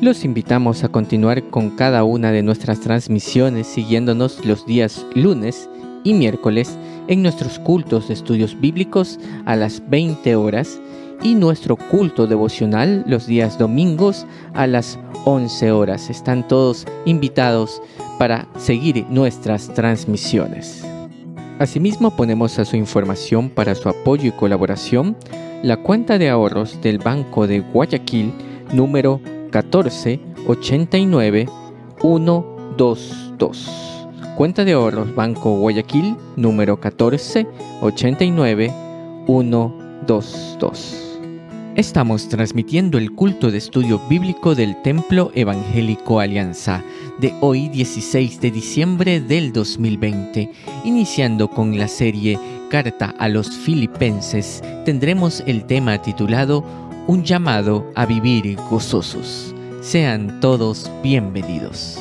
Los invitamos a continuar con cada una de nuestras transmisiones siguiéndonos los días lunes y miércoles en nuestros cultos de estudios bíblicos a las 20 horas y nuestro culto devocional los días domingos a las 11 horas. Están todos invitados para seguir nuestras transmisiones. Asimismo, ponemos a su información para su apoyo y colaboración la cuenta de ahorros del Banco de Guayaquil número 1489122. Cuenta de ahorros Banco Guayaquil número 1489122. Estamos transmitiendo el culto de estudio bíblico del Templo Evangélico Alianza de hoy 16 de diciembre del 2020. Iniciando con la serie Carta a los Filipenses, tendremos el tema titulado Un llamado a vivir gozosos. Sean todos bienvenidos.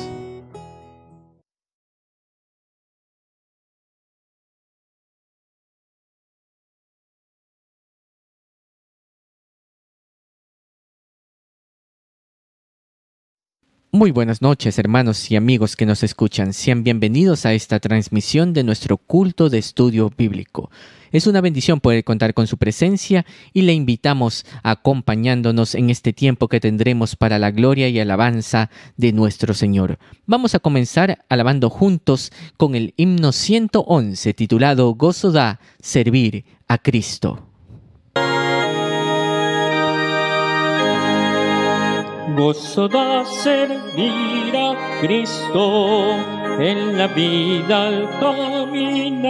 Muy buenas noches, hermanos y amigos que nos escuchan. Sean bienvenidos a esta transmisión de nuestro culto de estudio bíblico. Es una bendición poder contar con su presencia y le invitamos acompañándonos en este tiempo que tendremos para la gloria y alabanza de nuestro Señor. Vamos a comenzar alabando juntos con el himno 111 titulado Gozo da servir a Cristo. Gozo da servir a Cristo en la vida al caminar,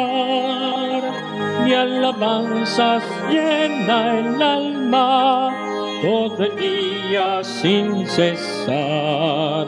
y alabanzas llena el alma todo el día sin cesar.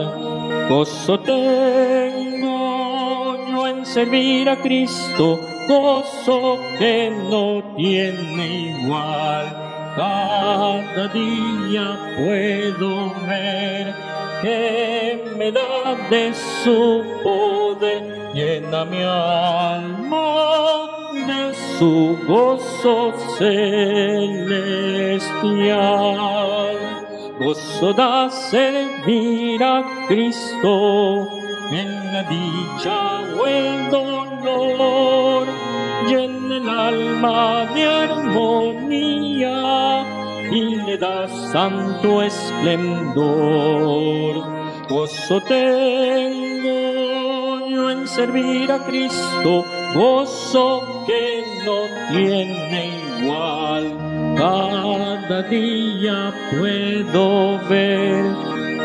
Gozo tengo yo en servir a Cristo, gozo que no tiene igual. Cada día puedo ver que me da de su poder, llena mi alma de su gozo celestial. Gozo da servir a Cristo en la dicha o el dolor, llena el alma de armonía y le da santo esplendor. Gozo tengo yo en servir a Cristo, gozo que no tiene igual. Cada día puedo ver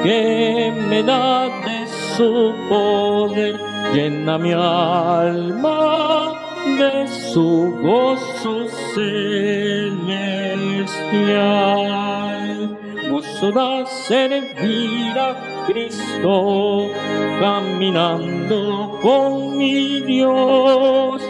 que me da de su poder, llena mi alma de su gozo celestial. Gozo da servir a Cristo, caminando con mi Dios.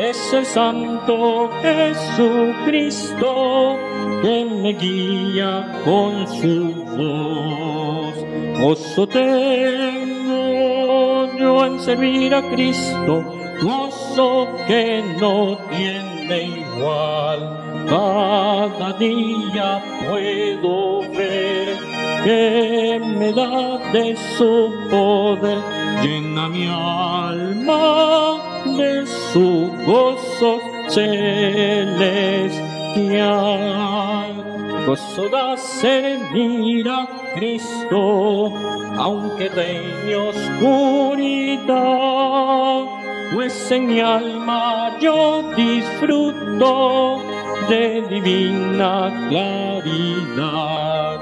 Es el Santo Jesucristo que me guía con su voz. Gozo tengo yo en servir a Cristo, gozo que no tiene igual. Cada día puedo ver que me da de su poder, llena mi alma de su gozo celestial. Gozo da servir a Cristo, aunque reine oscuridad, pues en mi alma yo disfruto de divina claridad.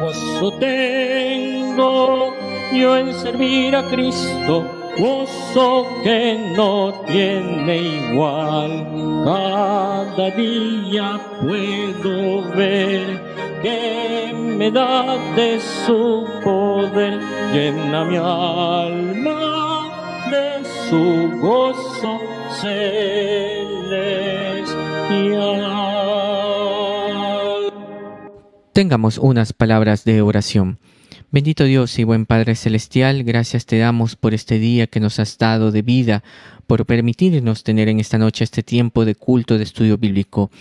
Gozo tengo yo en servir a Cristo, gozo que no tiene igual. Cada día puedo ver que me da de su poder, llena mi alma de su gozo celestial. Tengamos unas palabras de oración. Bendito Dios y buen Padre Celestial, gracias te damos por este día que nos has dado de vida, por permitirnos tener en esta noche este tiempo de culto de estudio bíblico,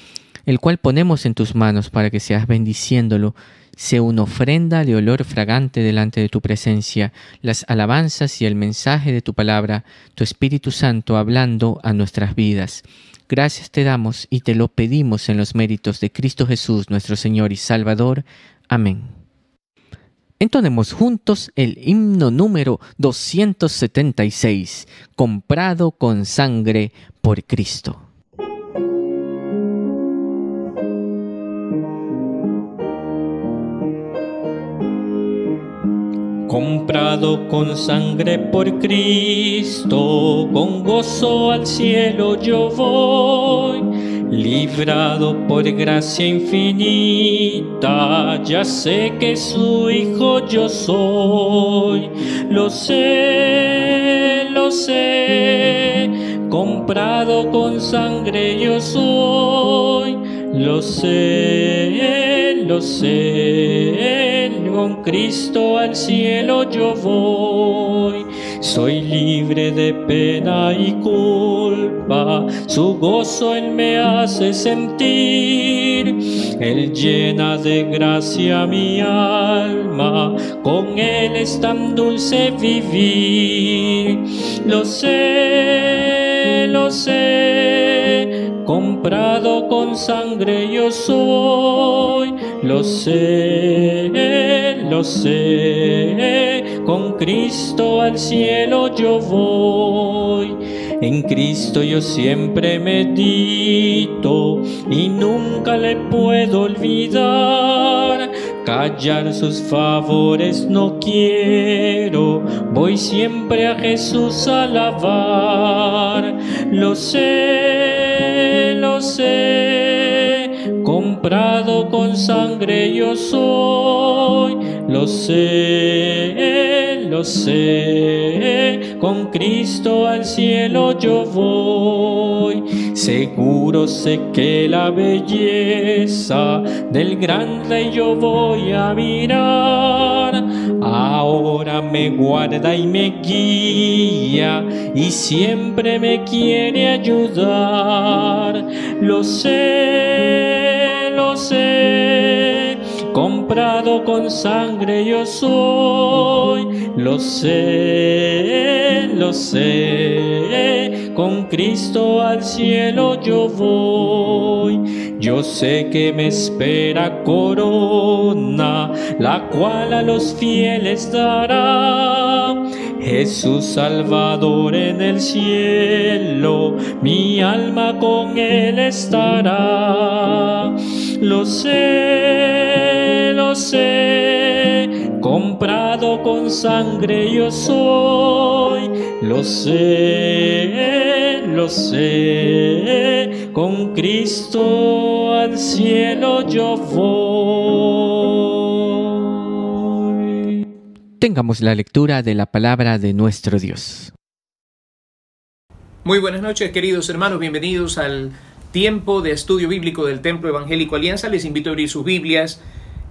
el cual ponemos en tus manos para que seas bendiciéndolo, sea una ofrenda de olor fragante delante de tu presencia, las alabanzas y el mensaje de tu palabra, tu Espíritu Santo hablando a nuestras vidas. Gracias te damos y te lo pedimos en los méritos de Cristo Jesús, nuestro Señor y Salvador. Amén. Entonemos juntos el himno número 276, comprado con sangre por Cristo. Comprado con sangre por Cristo, con gozo al cielo yo voy. Librado por gracia infinita, ya sé que su hijo yo soy. Lo sé, comprado con sangre yo soy. Lo sé, con Cristo al cielo yo voy. Soy libre de pena y culpa, su gozo Él me hace sentir. Él llena de gracia mi alma, con Él es tan dulce vivir. Lo sé, comprado con sangre yo soy. Lo sé, con Cristo al cielo yo voy. En Cristo yo siempre medito y nunca le puedo olvidar. Callar sus favores no quiero, voy siempre a Jesús a alabar. Lo sé, comprado con sangre yo soy. Lo sé, con Cristo al cielo yo voy. Seguro sé que la belleza del gran Rey yo voy a mirar. Ahora me guarda y me guía y siempre me quiere ayudar. Lo sé, comprado con sangre yo soy. Lo sé, con Cristo al cielo yo voy. Yo sé que me espera corona, la cual a los fieles dará. Jesús Salvador en el cielo, mi alma con Él estará. Lo sé, comprado con sangre yo soy. Lo sé, con Cristo al cielo yo voy. Tengamos la lectura de la palabra de nuestro Dios. Muy buenas noches, queridos hermanos, bienvenidos al tiempo de estudio bíblico del Templo Evangélico Alianza. Les invito a abrir sus Biblias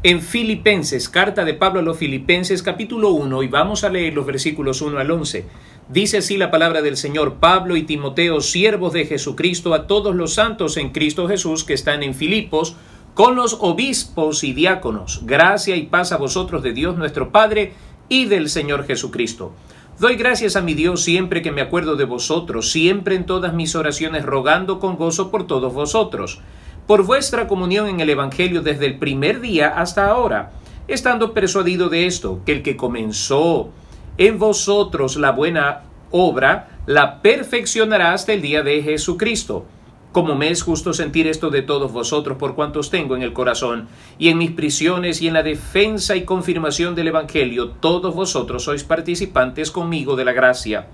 en Filipenses, carta de Pablo a los Filipenses, capítulo 1, y vamos a leer los versículos 1 al 11. Dice así la palabra del Señor: Pablo y Timoteo, siervos de Jesucristo, a todos los santos en Cristo Jesús que están en Filipos, con los obispos y diáconos, gracia y paz a vosotros de Dios nuestro Padre y del Señor Jesucristo. Doy gracias a mi Dios siempre que me acuerdo de vosotros, siempre en todas mis oraciones rogando con gozo por todos vosotros, por vuestra comunión en el Evangelio desde el primer día hasta ahora, estando persuadido de esto, que el que comenzó en vosotros la buena obra, la perfeccionará hasta el día de Jesucristo. Como me es justo sentir esto de todos vosotros por cuantos tengo en el corazón, y en mis prisiones y en la defensa y confirmación del Evangelio, todos vosotros sois participantes conmigo de la gracia.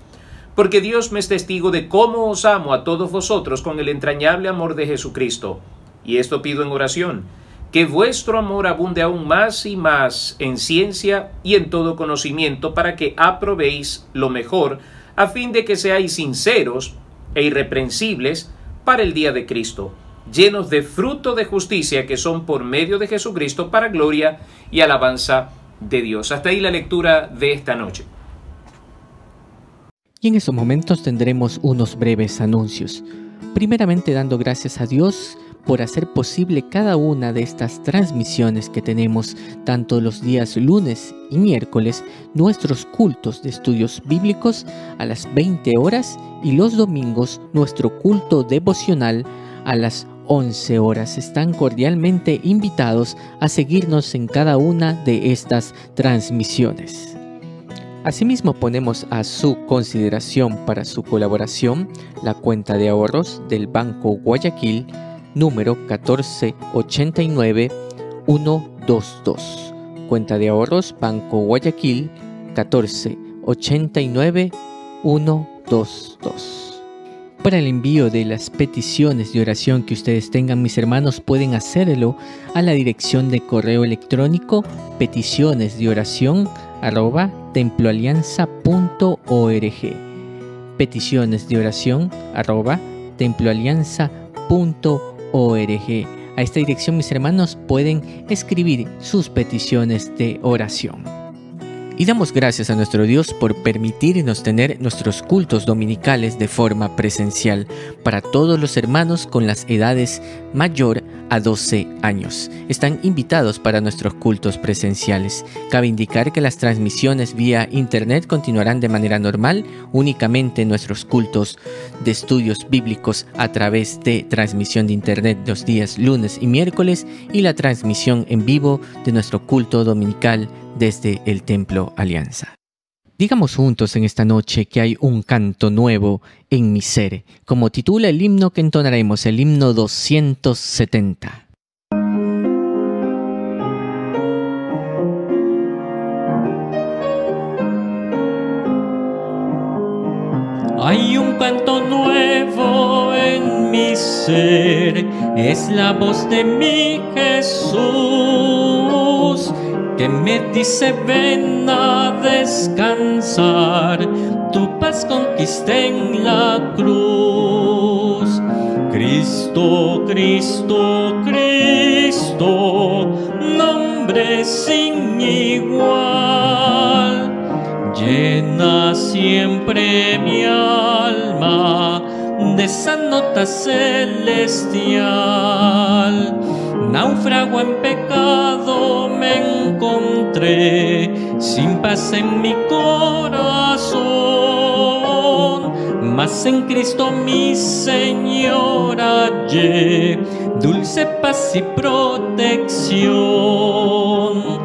Porque Dios me es testigo de cómo os amo a todos vosotros con el entrañable amor de Jesucristo. Y esto pido en oración, que vuestro amor abunde aún más y más en ciencia y en todo conocimiento, para que aprobéis lo mejor, a fin de que seáis sinceros e irreprensibles para el día de Cristo, llenos de fruto de justicia que son por medio de Jesucristo para gloria y alabanza de Dios. Hasta ahí la lectura de esta noche. Y en estos momentos tendremos unos breves anuncios. Primeramente dando gracias a Dios por hacer posible cada una de estas transmisiones que tenemos tanto los días lunes y miércoles, nuestros cultos de estudios bíblicos a las 20 horas y los domingos nuestro culto devocional a las 11 horas. Están cordialmente invitados a seguirnos en cada una de estas transmisiones. Asimismo, ponemos a su consideración para su colaboración la cuenta de ahorros del Banco Guayaquil, número 1489122. Cuenta de ahorros Banco Guayaquil 1489122. Para el envío de las peticiones de oración que ustedes tengan, mis hermanos, pueden hacerlo a la dirección de correo electrónico peticionesdeoracion@temploalianza.org. peticionesdeoracion@temploalianza.org. A esta dirección, mis hermanos, pueden escribir sus peticiones de oración. Y damos gracias a nuestro Dios por permitirnos tener nuestros cultos dominicales de forma presencial para todos los hermanos con las edades mayor a 12 años. Están invitados para nuestros cultos presenciales. Cabe indicar que las transmisiones vía internet continuarán de manera normal, únicamente nuestros cultos de estudios bíblicos a través de transmisión de internet los días lunes y miércoles y la transmisión en vivo de nuestro culto dominical desde el Templo Alianza. Digamos juntos en esta noche que hay un canto nuevo en mi ser, como titula el himno que entonaremos, el himno 270. Hay un canto nuevo en mi ser, es la voz de mi Jesús, que me dice ven a descansar, tu paz conquisté en la cruz. Cristo, Cristo, Cristo, nombre sin igual, llena siempre mi alma de esa nota celestial. Náufrago en pecado me encontré, sin paz en mi corazón, mas en Cristo mi Señor hallé dulce paz y protección.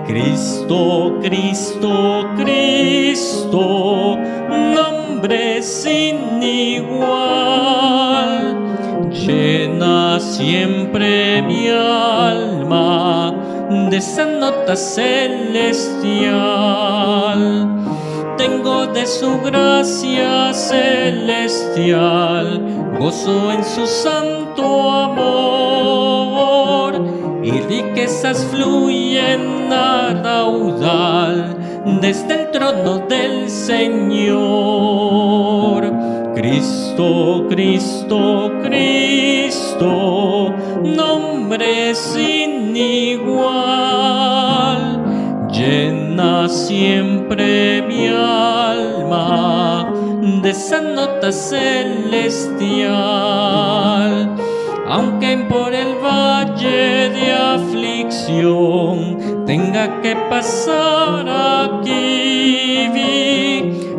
Cristo, Cristo, Cristo, nombre sin igual, llena siempre mi alma de esa nota celestial. Tengo de su gracia celestial, gozo en su santo amor, y riquezas fluyen a raudal desde el trono del Señor. Cristo, Cristo, Cristo, nombre sin igual, llena siempre mi alma de esa nota celestial. Aunque por el valle de aflicción tenga que pasar aquí,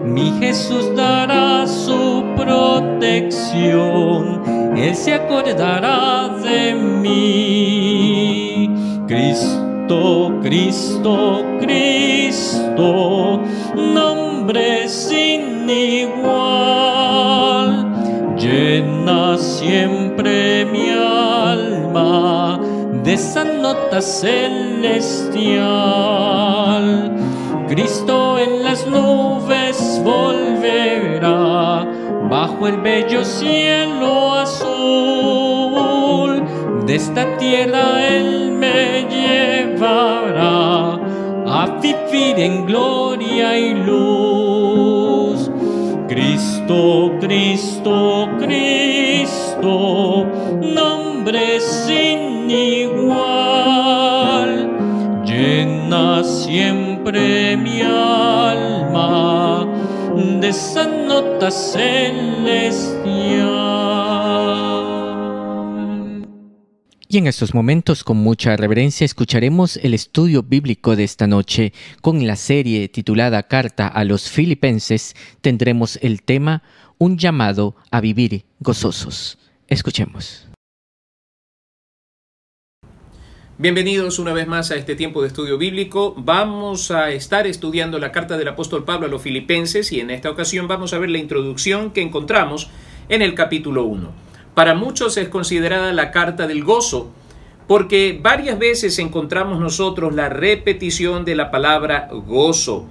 mi Jesús dará su protección, Él se acordará de mí. Cristo, Cristo, Cristo, nombre sin igual, llena siempre mi alma de esa nota celestial. Cristo en las nubes volverá, bajo el bello cielo azul, de esta tierra Él me llevará a vivir en gloria y luz. Cristo, Cristo, Cristo, nombre sin igual, llena siempre mi alma de esa nota celestial. Y en estos momentos, con mucha reverencia, escucharemos el estudio bíblico de esta noche. Con la serie titulada Carta a los Filipenses, tendremos el tema Un llamado a vivir gozosos. Escuchemos. Bienvenidos una vez más a este tiempo de estudio bíblico. Vamos a estar estudiando la carta del apóstol Pablo a los Filipenses y en esta ocasión vamos a ver la introducción que encontramos en el capítulo 1. Para muchos es considerada la carta del gozo, porque varias veces encontramos nosotros la repetición de la palabra gozo.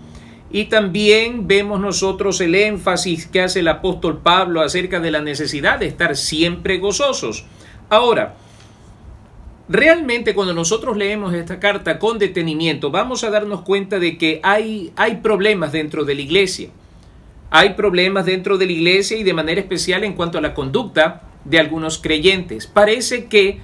Y también vemos nosotros el énfasis que hace el apóstol Pablo acerca de la necesidad de estar siempre gozosos. Ahora, realmente cuando nosotros leemos esta carta con detenimiento, vamos a darnos cuenta de que hay problemas dentro de la iglesia. Hay problemas dentro de la iglesia y de manera especial en cuanto a la conducta de algunos creyentes. Parece que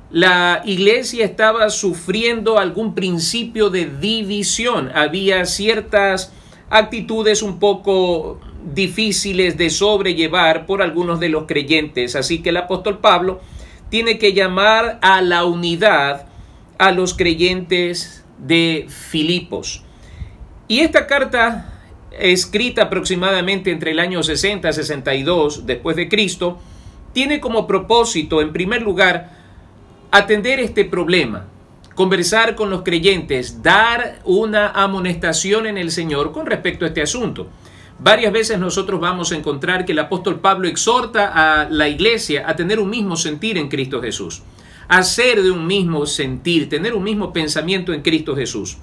la iglesia estaba sufriendo algún principio de división. Había ciertas actitudes un poco difíciles de sobrellevar por algunos de los creyentes. Así que el apóstol Pablo tiene que llamar a la unidad a los creyentes de Filipos. Y esta carta, escrita aproximadamente entre el año 60 y 62 después de Cristo, tiene como propósito, en primer lugar, atender este problema, conversar con los creyentes, dar una amonestación en el Señor con respecto a este asunto. Varias veces nosotros vamos a encontrar que el apóstol Pablo exhorta a la iglesia a tener un mismo sentir en Cristo Jesús, a ser de un mismo sentir, tener un mismo pensamiento en Cristo Jesús.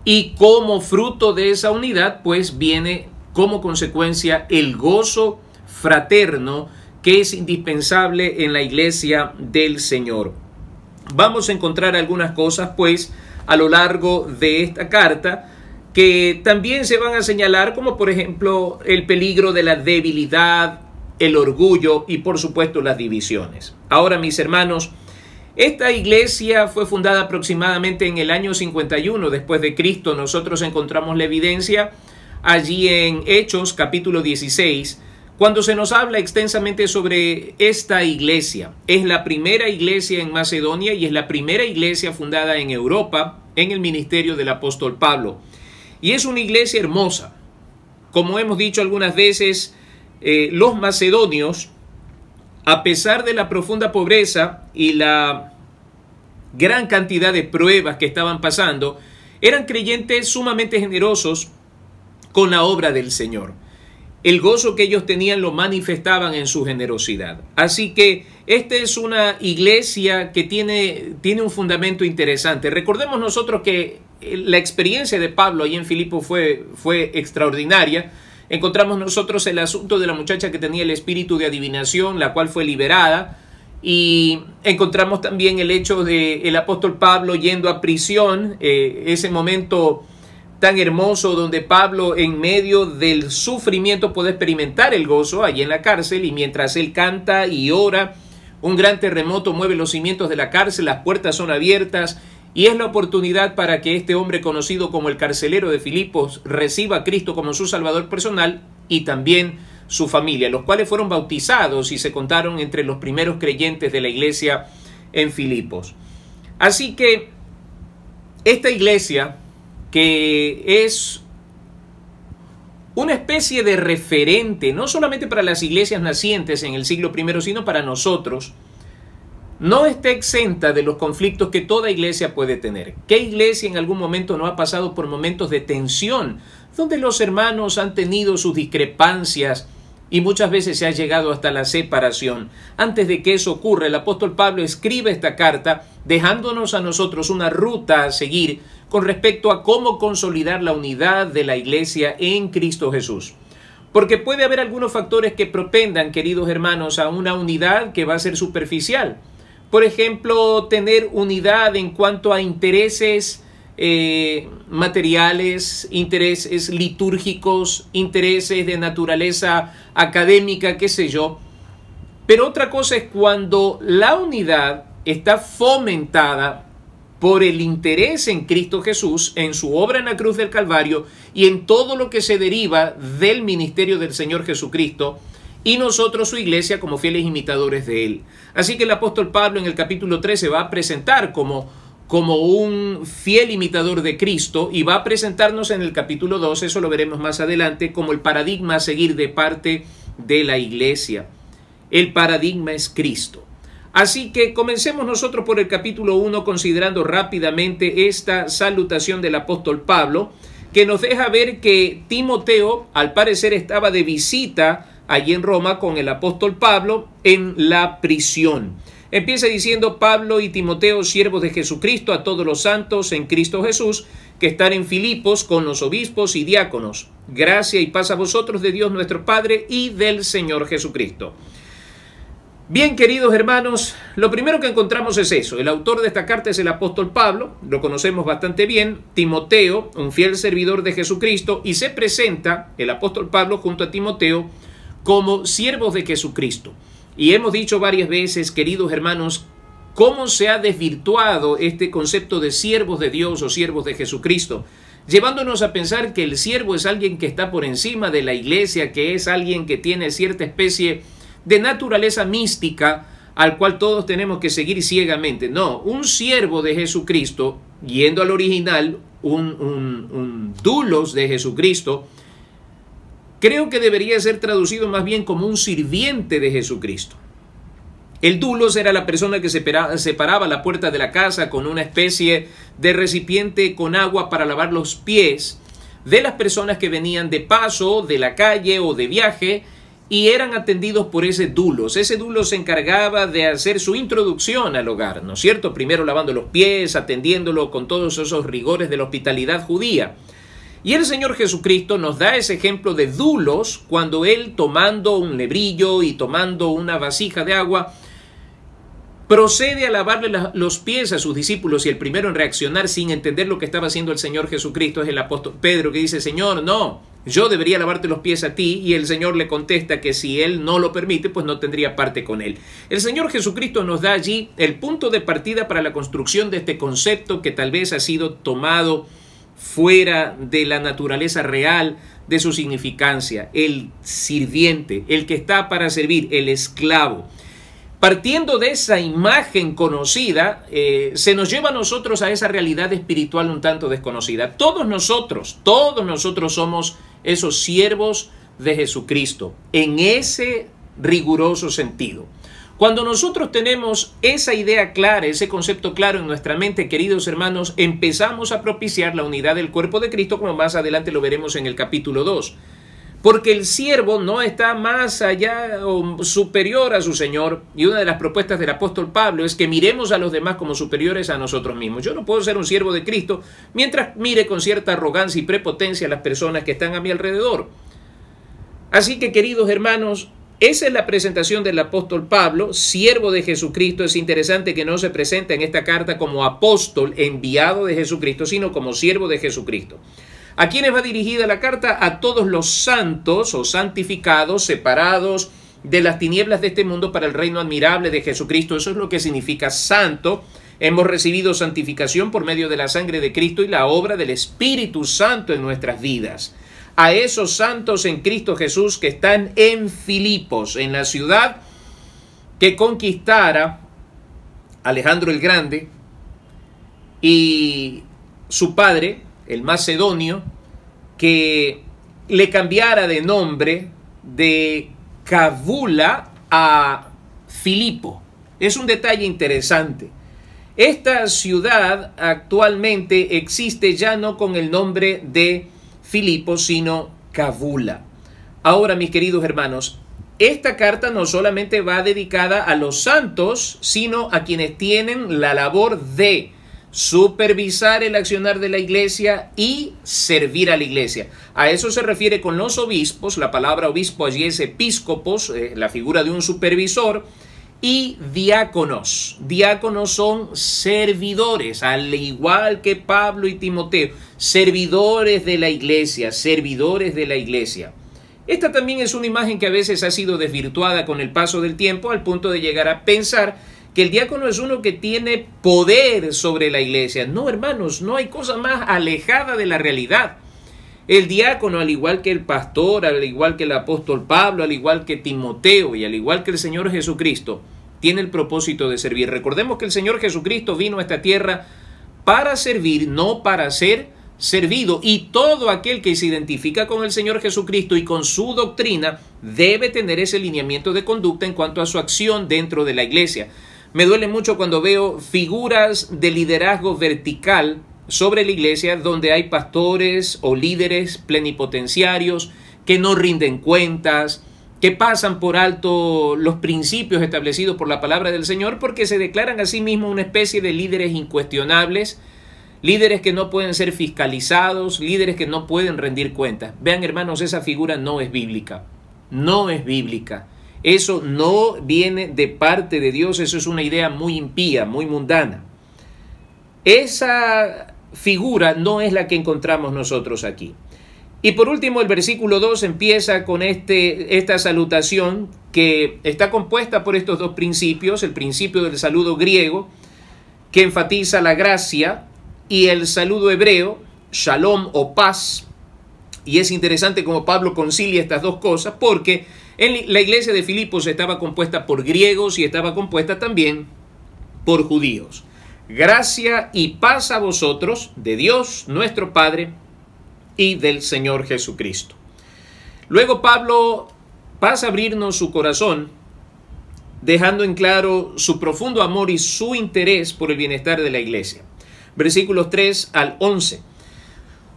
Y como fruto de esa unidad, pues viene como consecuencia el gozo fraterno que es indispensable en la iglesia del Señor. Vamos a encontrar algunas cosas, pues, a lo largo de esta carta que también se van a señalar, como por ejemplo el peligro de la debilidad, el orgullo y por supuesto las divisiones. Ahora, mis hermanos, esta iglesia fue fundada aproximadamente en el año 51 después de Cristo. Nosotros encontramos la evidencia allí en Hechos capítulo 16, cuando se nos habla extensamente sobre esta iglesia. Es la primera iglesia en Macedonia y es la primera iglesia fundada en Europa en el ministerio del apóstol Pablo. Y es una iglesia hermosa. Como hemos dicho algunas veces, los macedonios, a pesar de la profunda pobreza y la gran cantidad de pruebas que estaban pasando, eran creyentes sumamente generosos con la obra del Señor. El gozo que ellos tenían lo manifestaban en su generosidad. Así que esta es una iglesia que tiene un fundamento interesante. Recordemos nosotros que la experiencia de Pablo ahí en Filipos fue extraordinaria. Encontramos nosotros el asunto de la muchacha que tenía el espíritu de adivinación, la cual fue liberada. Y encontramos también el hecho de el apóstol Pablo yendo a prisión, ese momento tan hermoso donde Pablo en medio del sufrimiento puede experimentar el gozo allí en la cárcel, y mientras él canta y ora, un gran terremoto mueve los cimientos de la cárcel, las puertas son abiertas y es la oportunidad para que este hombre conocido como el carcelero de Filipos reciba a Cristo como su salvador personal y también su familia, los cuales fueron bautizados y se contaron entre los primeros creyentes de la iglesia en Filipos. Así que esta iglesia, que es una especie de referente, no solamente para las iglesias nacientes en el siglo I, sino para nosotros, no está exenta de los conflictos que toda iglesia puede tener. ¿Qué iglesia en algún momento no ha pasado por momentos de tensión, donde los hermanos han tenido sus discrepancias y muchas veces se ha llegado hasta la separación? Antes de que eso ocurra, el apóstol Pablo escribe esta carta dejándonos a nosotros una ruta a seguir con respecto a cómo consolidar la unidad de la iglesia en Cristo Jesús. Porque puede haber algunos factores que propendan, queridos hermanos, a una unidad que va a ser superficial. Por ejemplo, tener unidad en cuanto a intereses materiales, intereses litúrgicos, intereses de naturaleza académica, qué sé yo. Pero otra cosa es cuando la unidad está fomentada por el interés en Cristo Jesús, en su obra en la cruz del Calvario y en todo lo que se deriva del ministerio del Señor Jesucristo, y nosotros su iglesia como fieles imitadores de él. Así que el apóstol Pablo en el capítulo 13 va a presentar como un fiel imitador de Cristo, y va a presentarnos en el capítulo 12, eso lo veremos más adelante, como el paradigma a seguir de parte de la iglesia. El paradigma es Cristo. Así que comencemos nosotros por el capítulo 1, considerando rápidamente esta salutación del apóstol Pablo, que nos deja ver que Timoteo al parecer estaba de visita allí en Roma con el apóstol Pablo en la prisión. Empieza diciendo: Pablo y Timoteo, siervos de Jesucristo, a todos los santos en Cristo Jesús, que están en Filipos con los obispos y diáconos. Gracia y paz a vosotros de Dios nuestro Padre y del Señor Jesucristo. Bien, queridos hermanos, lo primero que encontramos es eso. El autor de esta carta es el apóstol Pablo, lo conocemos bastante bien. Timoteo, un fiel servidor de Jesucristo, y se presenta el apóstol Pablo junto a Timoteo como siervos de Jesucristo. Y hemos dicho varias veces, queridos hermanos, cómo se ha desvirtuado este concepto de siervos de Dios o siervos de Jesucristo, llevándonos a pensar que el siervo es alguien que está por encima de la iglesia, que es alguien que tiene cierta especie de naturaleza mística al cual todos tenemos que seguir ciegamente. No, un siervo de Jesucristo, yendo al original, un doulos de Jesucristo, creo que debería ser traducido más bien como un sirviente de Jesucristo. El doulos era la persona que separaba la puerta de la casa con una especie de recipiente con agua para lavar los pies de las personas que venían de paso, de la calle o de viaje, y eran atendidos por ese doulos. Ese doulos se encargaba de hacer su introducción al hogar, ¿no es cierto? Primero lavando los pies, atendiéndolo con todos esos rigores de la hospitalidad judía. Y el Señor Jesucristo nos da ese ejemplo de doulos cuando Él, tomando un lebrillo y tomando una vasija de agua, procede a lavarle los pies a sus discípulos, y el primero en reaccionar sin entender lo que estaba haciendo el Señor Jesucristo es el apóstol Pedro, que dice: Señor, no, yo debería lavarte los pies a ti, y el Señor le contesta que si Él no lo permite, pues no tendría parte con Él. El Señor Jesucristo nos da allí el punto de partida para la construcción de este concepto que tal vez ha sido tomado fuera de la naturaleza real de su significancia: el sirviente, el que está para servir, el esclavo. Partiendo de esa imagen conocida, se nos lleva a nosotros a esa realidad espiritual un tanto desconocida. Todos nosotros somos esos siervos de Jesucristo, en ese riguroso sentido. Cuando nosotros tenemos esa idea clara, ese concepto claro en nuestra mente, queridos hermanos, empezamos a propiciar la unidad del cuerpo de Cristo, como más adelante lo veremos en el capítulo 2. Porque el siervo no está más allá o superior a su Señor, y una de las propuestas del apóstol Pablo es que miremos a los demás como superiores a nosotros mismos. Yo no puedo ser un siervo de Cristo mientras mire con cierta arrogancia y prepotencia a las personas que están a mi alrededor. Así que, queridos hermanos, esa es la presentación del apóstol Pablo, siervo de Jesucristo. Es interesante que no se presenta en esta carta como apóstol enviado de Jesucristo, sino como siervo de Jesucristo. ¿A quiénes va dirigida la carta? A todos los santos o santificados, separados de las tinieblas de este mundo para el reino admirable de Jesucristo. Eso es lo que significa santo. Hemos recibido santificación por medio de la sangre de Cristo y la obra del Espíritu Santo en nuestras vidas. A esos santos en Cristo Jesús que están en Filipos, en la ciudad que conquistara Alejandro el Grande y su padre, el macedonio, que le cambiara de nombre de Cabula a Filipo. Es un detalle interesante. Esta ciudad actualmente existe ya no con el nombre de Filipo, sino Cabula. Ahora, mis queridos hermanos, esta carta no solamente va dedicada a los santos, sino a quienes tienen la labor de supervisar el accionar de la iglesia y servir a la iglesia. A eso se refiere con los obispos. La palabra obispo allí es episcopos, la figura de un supervisor, y diáconos. Diáconos son servidores, al igual que Pablo y Timoteo, servidores de la iglesia, servidores de la iglesia. Esta también es una imagen que a veces ha sido desvirtuada con el paso del tiempo, al punto de llegar a pensar que el diácono es uno que tiene poder sobre la iglesia. No, hermanos, no hay cosa más alejada de la realidad. El diácono, al igual que el pastor, al igual que el apóstol Pablo, al igual que Timoteo y al igual que el Señor Jesucristo, tiene el propósito de servir. Recordemos que el Señor Jesucristo vino a esta tierra para servir, no para ser servido. Y todo aquel que se identifica con el Señor Jesucristo y con su doctrina debe tener ese lineamiento de conducta en cuanto a su acción dentro de la iglesia. Me duele mucho cuando veo figuras de liderazgo vertical sobre la iglesia donde hay pastores o líderes plenipotenciarios que no rinden cuentas, que pasan por alto los principios establecidos por la palabra del Señor porque se declaran a sí mismos una especie de líderes incuestionables, líderes que no pueden ser fiscalizados, líderes que no pueden rendir cuentas. Vean, hermanos, esa figura no es bíblica, no es bíblica. Eso no viene de parte de Dios, eso es una idea muy impía, muy mundana. Esa figura no es la que encontramos nosotros aquí. Y por último, el versículo 2 empieza con esta salutación que está compuesta por estos dos principios, el principio del saludo griego, que enfatiza la gracia, y el saludo hebreo, shalom o paz. Y es interesante cómo Pablo concilia estas dos cosas, porque en la iglesia de Filipos estaba compuesta por griegos y estaba compuesta también por judíos. Gracia y paz a vosotros, de Dios nuestro Padre y del Señor Jesucristo. Luego Pablo pasa a abrirnos su corazón, dejando en claro su profundo amor y su interés por el bienestar de la iglesia. Versículos 3 al 11.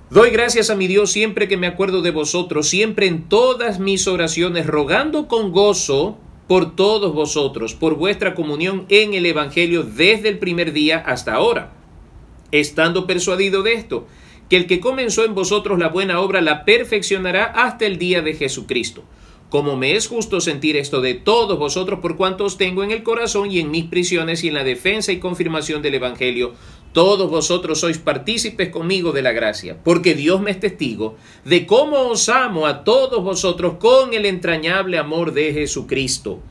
Doy gracias a mi Dios siempre que me acuerdo de vosotros, siempre en todas mis oraciones, rogando con gozo por todos vosotros, por vuestra comunión en el Evangelio desde el primer día hasta ahora, estando persuadido de esto, que el que comenzó en vosotros la buena obra la perfeccionará hasta el día de Jesucristo. Como me es justo sentir esto de todos vosotros, por cuanto os tengo en el corazón y en mis prisiones y en la defensa y confirmación del Evangelio, todos vosotros sois partícipes conmigo de la gracia, porque Dios me es testigo de cómo os amo a todos vosotros con el entrañable amor de Jesucristo.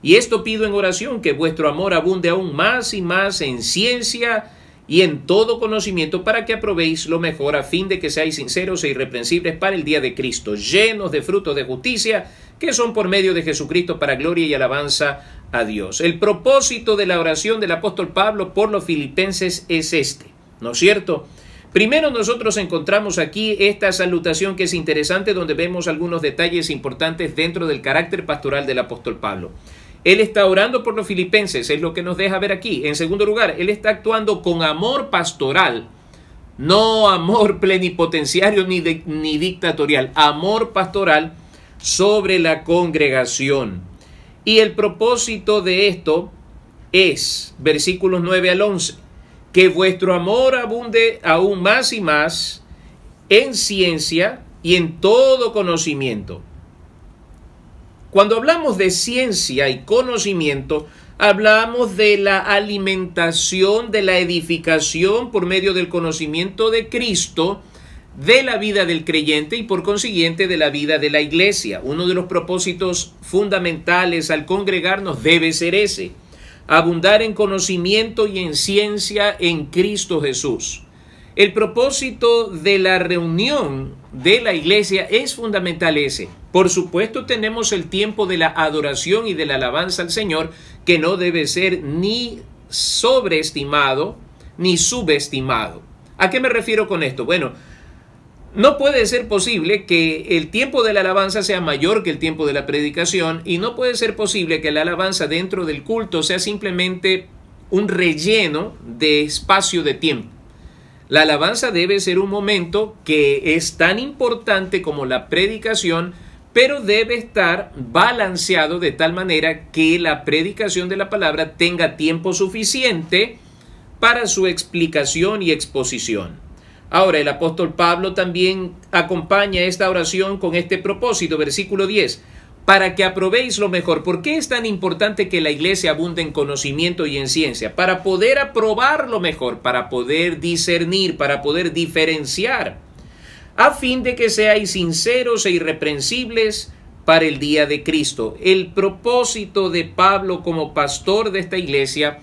Y esto pido en oración, que vuestro amor abunde aún más y más en ciencia y en todo conocimiento, para que aprobéis lo mejor, a fin de que seáis sinceros e irreprensibles para el día de Cristo, llenos de frutos de justicia, que son por medio de Jesucristo para gloria y alabanza a Dios. El propósito de la oración del apóstol Pablo por los filipenses es este, ¿no es cierto? Primero nosotros encontramos aquí esta salutación que es interesante, donde vemos algunos detalles importantes dentro del carácter pastoral del apóstol Pablo. Él está orando por los filipenses, es lo que nos deja ver aquí. En segundo lugar, él está actuando con amor pastoral, no amor plenipotenciario ni dictatorial, amor pastoral sobre la congregación. Y el propósito de esto es, versículos 9 al 11, que vuestro amor abunde aún más y más en ciencia y en todo conocimiento. Cuando hablamos de ciencia y conocimiento, hablamos de la alimentación, de la edificación por medio del conocimiento de Cristo, de la vida del creyente y por consiguiente de la vida de la iglesia. Uno de los propósitos fundamentales al congregarnos debe ser ese: abundar en conocimiento y en ciencia en Cristo Jesús. El propósito de la reunión de la iglesia es fundamental ese. Por supuesto, tenemos el tiempo de la adoración y de la alabanza al Señor, que no debe ser ni sobreestimado ni subestimado. ¿A qué me refiero con esto? Bueno, no puede ser posible que el tiempo de la alabanza sea mayor que el tiempo de la predicación, y no puede ser posible que la alabanza dentro del culto sea simplemente un relleno de espacio de tiempo. La alabanza debe ser un momento que es tan importante como la predicación, pero debe estar balanceado de tal manera que la predicación de la palabra tenga tiempo suficiente para su explicación y exposición. Ahora, el apóstol Pablo también acompaña esta oración con este propósito, versículo 10, para que aprobéis lo mejor. ¿Por qué es tan importante que la iglesia abunde en conocimiento y en ciencia? Para poder aprobar lo mejor, para poder discernir, para poder diferenciar, a fin de que seáis sinceros e irreprensibles para el día de Cristo. El propósito de Pablo como pastor de esta iglesia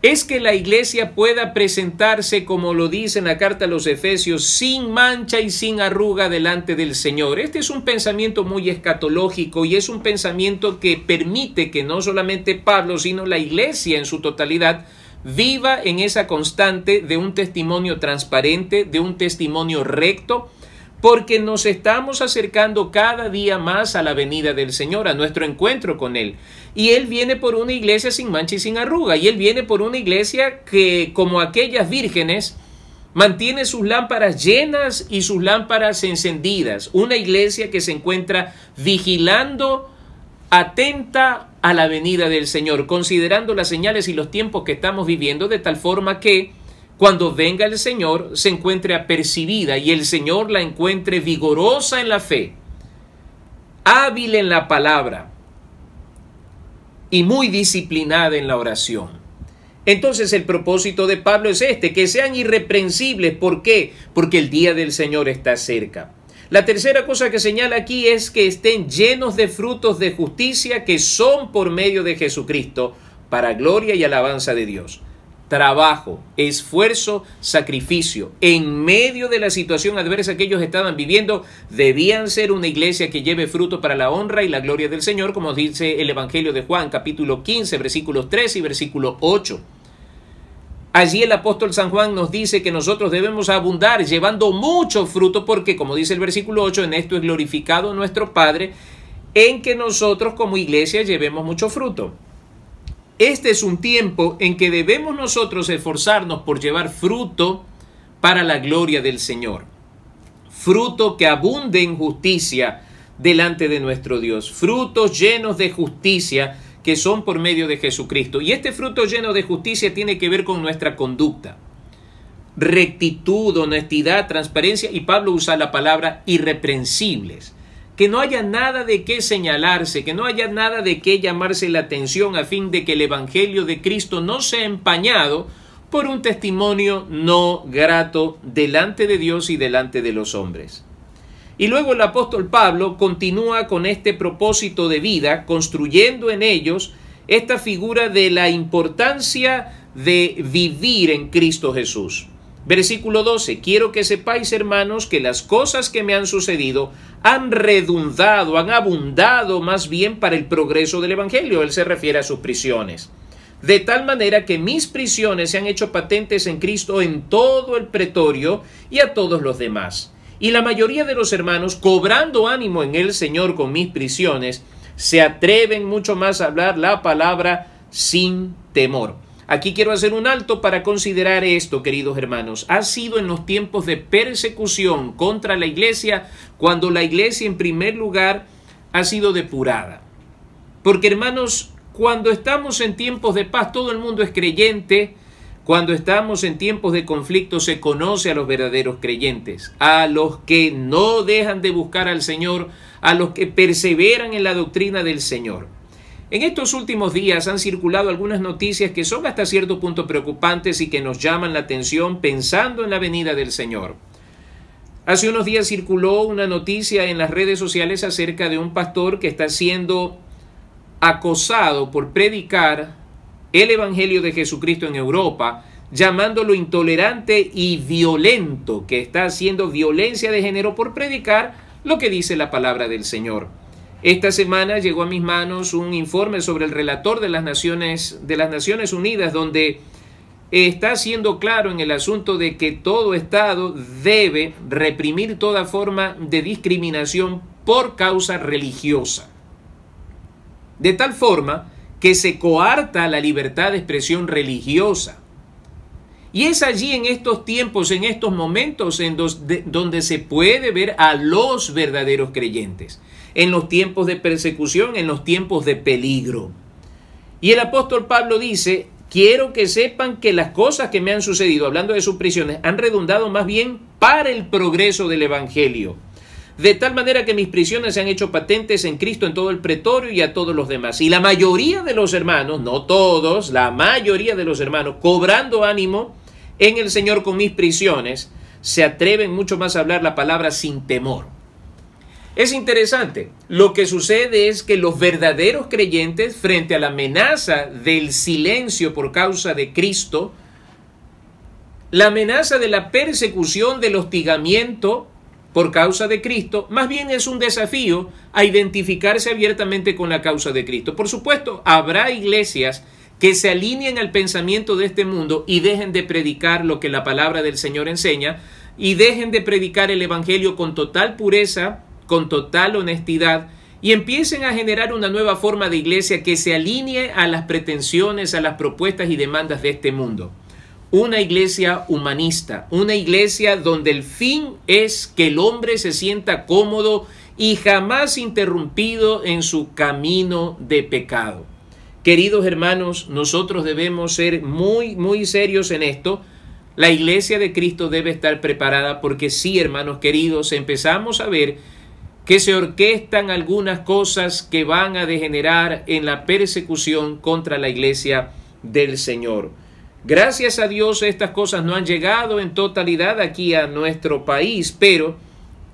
es que la iglesia pueda presentarse, como lo dice en la carta a los Efesios, sin mancha y sin arruga delante del Señor. Este es un pensamiento muy escatológico y es un pensamiento que permite que no solamente Pablo, sino la iglesia en su totalidad viva en esa constante de un testimonio transparente, de un testimonio recto, porque nos estamos acercando cada día más a la venida del Señor, a nuestro encuentro con Él. Y Él viene por una iglesia sin mancha y sin arruga, y Él viene por una iglesia que, como aquellas vírgenes, mantiene sus lámparas llenas y sus lámparas encendidas. Una iglesia que se encuentra vigilando, atenta a la venida del Señor, considerando las señales y los tiempos que estamos viviendo, de tal forma que cuando venga el Señor se encuentre apercibida y el Señor la encuentre vigorosa en la fe, hábil en la palabra y muy disciplinada en la oración. Entonces el propósito de Pablo es este, que sean irreprensibles. ¿Por qué? Porque el día del Señor está cerca. La tercera cosa que señala aquí es que estén llenos de frutos de justicia que son por medio de Jesucristo, para gloria y alabanza de Dios. Trabajo, esfuerzo, sacrificio. En medio de la situación adversa que ellos estaban viviendo, debían ser una iglesia que lleve fruto para la honra y la gloria del Señor, como dice el Evangelio de Juan, capítulo 15, versículos 3 y versículo 8. Allí el apóstol San Juan nos dice que nosotros debemos abundar llevando mucho fruto, porque, como dice el versículo 8, en esto es glorificado nuestro Padre, en que nosotros como iglesia llevemos mucho fruto. Este es un tiempo en que debemos nosotros esforzarnos por llevar fruto para la gloria del Señor. Fruto que abunde en justicia delante de nuestro Dios. Frutos llenos de justicia que son por medio de Jesucristo. Y este fruto lleno de justicia tiene que ver con nuestra conducta. Rectitud, honestidad, transparencia, y Pablo usa la palabra irreprensibles. Que no haya nada de qué señalarse, que no haya nada de qué llamarse la atención, a fin de que el Evangelio de Cristo no sea empañado por un testimonio no grato delante de Dios y delante de los hombres. Y luego el apóstol Pablo continúa con este propósito de vida, construyendo en ellos esta figura de la importancia de vivir en Cristo Jesús. Versículo 12, quiero que sepáis, hermanos, que las cosas que me han sucedido han redundado, han abundado más bien para el progreso del Evangelio. Él se refiere a sus prisiones. De tal manera que mis prisiones se han hecho patentes en Cristo en todo el pretorio y a todos los demás. Y la mayoría de los hermanos, cobrando ánimo en el Señor con mis prisiones, se atreven mucho más a hablar la palabra sin temor. Aquí quiero hacer un alto para considerar esto, queridos hermanos. Ha sido en los tiempos de persecución contra la iglesia cuando la iglesia en primer lugar ha sido depurada. Porque, hermanos, cuando estamos en tiempos de paz todo el mundo es creyente. Cuando estamos en tiempos de conflicto se conoce a los verdaderos creyentes, a los que no dejan de buscar al Señor, a los que perseveran en la doctrina del Señor. En estos últimos días han circulado algunas noticias que son hasta cierto punto preocupantes y que nos llaman la atención pensando en la venida del Señor. Hace unos días circuló una noticia en las redes sociales acerca de un pastor que está siendo acosado por predicar el Evangelio de Jesucristo en Europa, llamándolo intolerante y violento, que está haciendo violencia de género por predicar lo que dice la palabra del Señor. Esta semana llegó a mis manos un informe sobre el relator de las Naciones Unidas, donde está siendo claro en el asunto de que todo Estado debe reprimir toda forma de discriminación por causa religiosa, de tal forma que se coarta la libertad de expresión religiosa. Y es allí en estos tiempos, en estos momentos, donde se puede ver a los verdaderos creyentes. En los tiempos de persecución, en los tiempos de peligro. Y el apóstol Pablo dice, quiero que sepan que las cosas que me han sucedido, hablando de sus prisiones, han redundado más bien para el progreso del Evangelio. De tal manera que mis prisiones se han hecho patentes en Cristo en todo el pretorio y a todos los demás. Y la mayoría de los hermanos, no todos, la mayoría de los hermanos, cobrando ánimo en el Señor con mis prisiones, se atreven mucho más a hablar la palabra sin temor. Es interesante. Lo que sucede es que los verdaderos creyentes, frente a la amenaza del silencio por causa de Cristo, la amenaza de la persecución, del hostigamiento por causa de Cristo, más bien es un desafío a identificarse abiertamente con la causa de Cristo. Por supuesto, habrá iglesias que se alineen al pensamiento de este mundo y dejen de predicar lo que la palabra del Señor enseña y dejen de predicar el evangelio con total pureza, con total honestidad, y empiecen a generar una nueva forma de iglesia que se alinee a las pretensiones, a las propuestas y demandas de este mundo. Una iglesia humanista, una iglesia donde el fin es que el hombre se sienta cómodo y jamás interrumpido en su camino de pecado. Queridos hermanos, nosotros debemos ser muy serios en esto. La iglesia de Cristo debe estar preparada porque sí, hermanos queridos, empezamos a ver que se orquestan algunas cosas que van a degenerar en la persecución contra la iglesia del Señor. Gracias a Dios estas cosas no han llegado en totalidad aquí a nuestro país, pero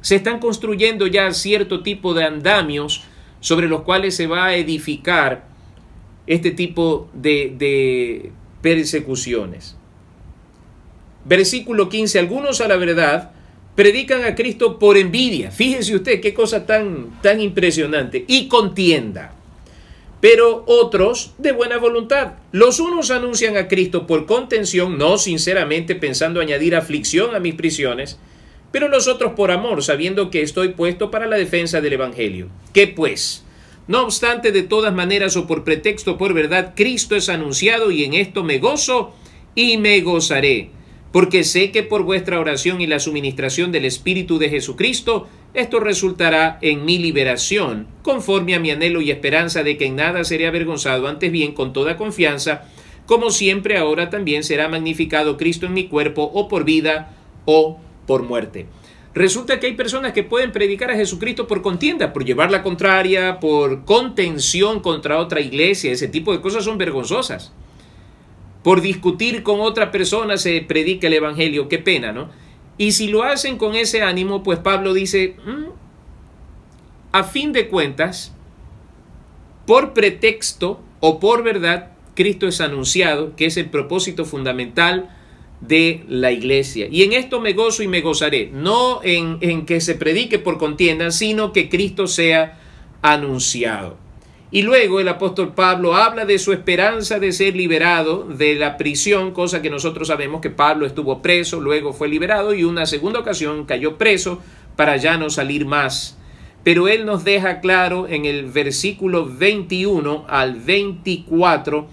se están construyendo ya cierto tipo de andamios sobre los cuales se va a edificar este tipo de persecuciones. Versículo 15. Algunos a la verdad predican a Cristo por envidia. Fíjese usted qué cosa tan impresionante. Y contienda. Pero otros de buena voluntad. Los unos anuncian a Cristo por contención, no sinceramente pensando añadir aflicción a mis prisiones, pero los otros por amor, sabiendo que estoy puesto para la defensa del Evangelio. ¿Qué pues? No obstante, de todas maneras o por pretexto o por verdad, Cristo es anunciado y en esto me gozo y me gozaré, porque sé que por vuestra oración y la suministración del Espíritu de Jesucristo, esto resultará en mi liberación, conforme a mi anhelo y esperanza de que en nada seré avergonzado, antes bien con toda confianza, como siempre ahora también será magnificado Cristo en mi cuerpo, o por vida o por muerte. Resulta que hay personas que pueden predicar a Jesucristo por contienda, por llevar la contraria, por contención contra otra iglesia. Ese tipo de cosas son vergonzosas. Por discutir con otra persona se predica el evangelio. Qué pena, ¿no? Y si lo hacen con ese ánimo, pues Pablo dice, a fin de cuentas, por pretexto o por verdad, Cristo es anunciado, que es el propósito fundamental de la iglesia. Y en esto me gozo y me gozaré, no en que se predique por contienda, sino que Cristo sea anunciado. Y luego el apóstol Pablo habla de su esperanza de ser liberado de la prisión, cosa que nosotros sabemos que Pablo estuvo preso, luego fue liberado y una segunda ocasión cayó preso para ya no salir más. Pero él nos deja claro en el versículo 21 al 24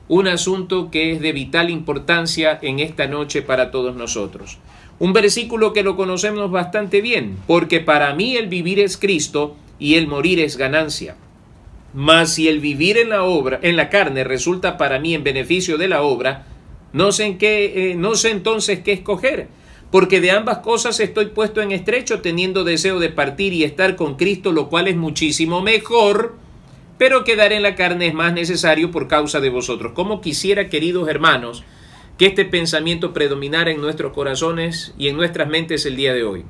un asunto que es de vital importancia en esta noche para todos nosotros. Un versículo que lo conocemos bastante bien, porque para mí el vivir es Cristo y el morir es ganancia. Mas si el vivir en la carne resulta para mí en beneficio de la obra, no sé entonces qué escoger, porque de ambas cosas estoy puesto en estrecho, teniendo deseo de partir y estar con Cristo, lo cual es muchísimo mejor, pero quedar en la carne es más necesario por causa de vosotros. Como quisiera, queridos hermanos, que este pensamiento predominara en nuestros corazones y en nuestras mentes el día de hoy.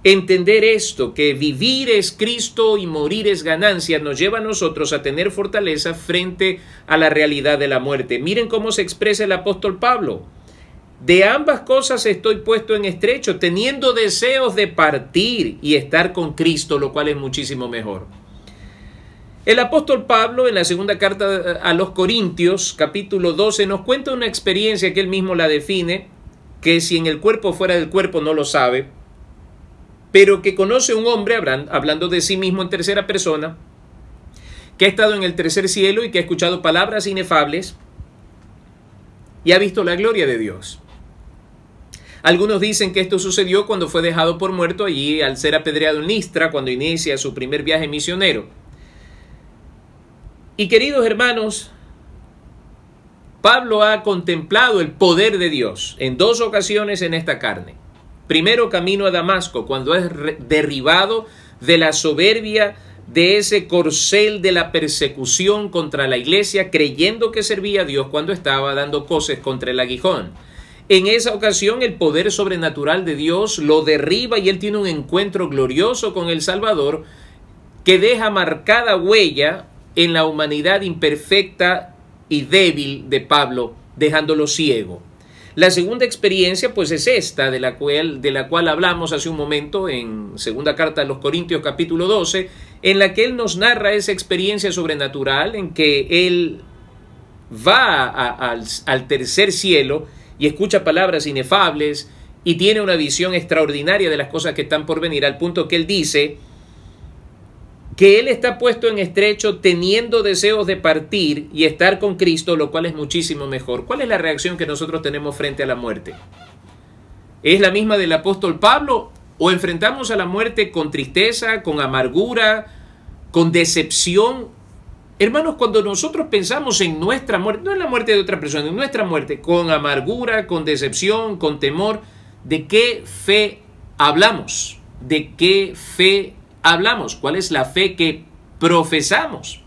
Entender esto, que vivir es Cristo y morir es ganancia, nos lleva a nosotros a tener fortaleza frente a la realidad de la muerte. Miren cómo se expresa el apóstol Pablo. De ambas cosas estoy puesto en estrecho, teniendo deseos de partir y estar con Cristo, lo cual es muchísimo mejor. El apóstol Pablo, en la segunda carta a los Corintios, capítulo 12, nos cuenta una experiencia que él mismo la define, que si en el cuerpo fuera del cuerpo no lo sabe, pero que conoce un hombre, hablando de sí mismo en tercera persona, que ha estado en el tercer cielo y que ha escuchado palabras inefables y ha visto la gloria de Dios. Algunos dicen que esto sucedió cuando fue dejado por muerto allí al ser apedreado en Listra, cuando inicia su primer viaje misionero. Y queridos hermanos, Pablo ha contemplado el poder de Dios en dos ocasiones en esta carne. Primero, camino a Damasco, cuando es derribado de la soberbia de ese corcel de la persecución contra la iglesia, creyendo que servía a Dios cuando estaba dando coces contra el aguijón. En esa ocasión el poder sobrenatural de Dios lo derriba y él tiene un encuentro glorioso con el Salvador que deja marcada huella en la humanidad imperfecta y débil de Pablo, dejándolo ciego. La segunda experiencia pues es esta de la cual hablamos hace un momento en segunda carta a los Corintios capítulo 12, en la que él nos narra esa experiencia sobrenatural en que él va al tercer cielo y escucha palabras inefables y tiene una visión extraordinaria de las cosas que están por venir, al punto que él dice que él está puesto en estrecho teniendo deseos de partir y estar con Cristo, lo cual es muchísimo mejor. ¿Cuál es la reacción que nosotros tenemos frente a la muerte? ¿Es la misma del apóstol Pablo o enfrentamos a la muerte con tristeza, con amargura, con decepción? Hermanos, cuando nosotros pensamos en nuestra muerte, no en la muerte de otra persona, en nuestra muerte, con amargura, con decepción, con temor, ¿de qué fe hablamos? ¿De qué fe hablamos? ¿Cuál es la fe que profesamos?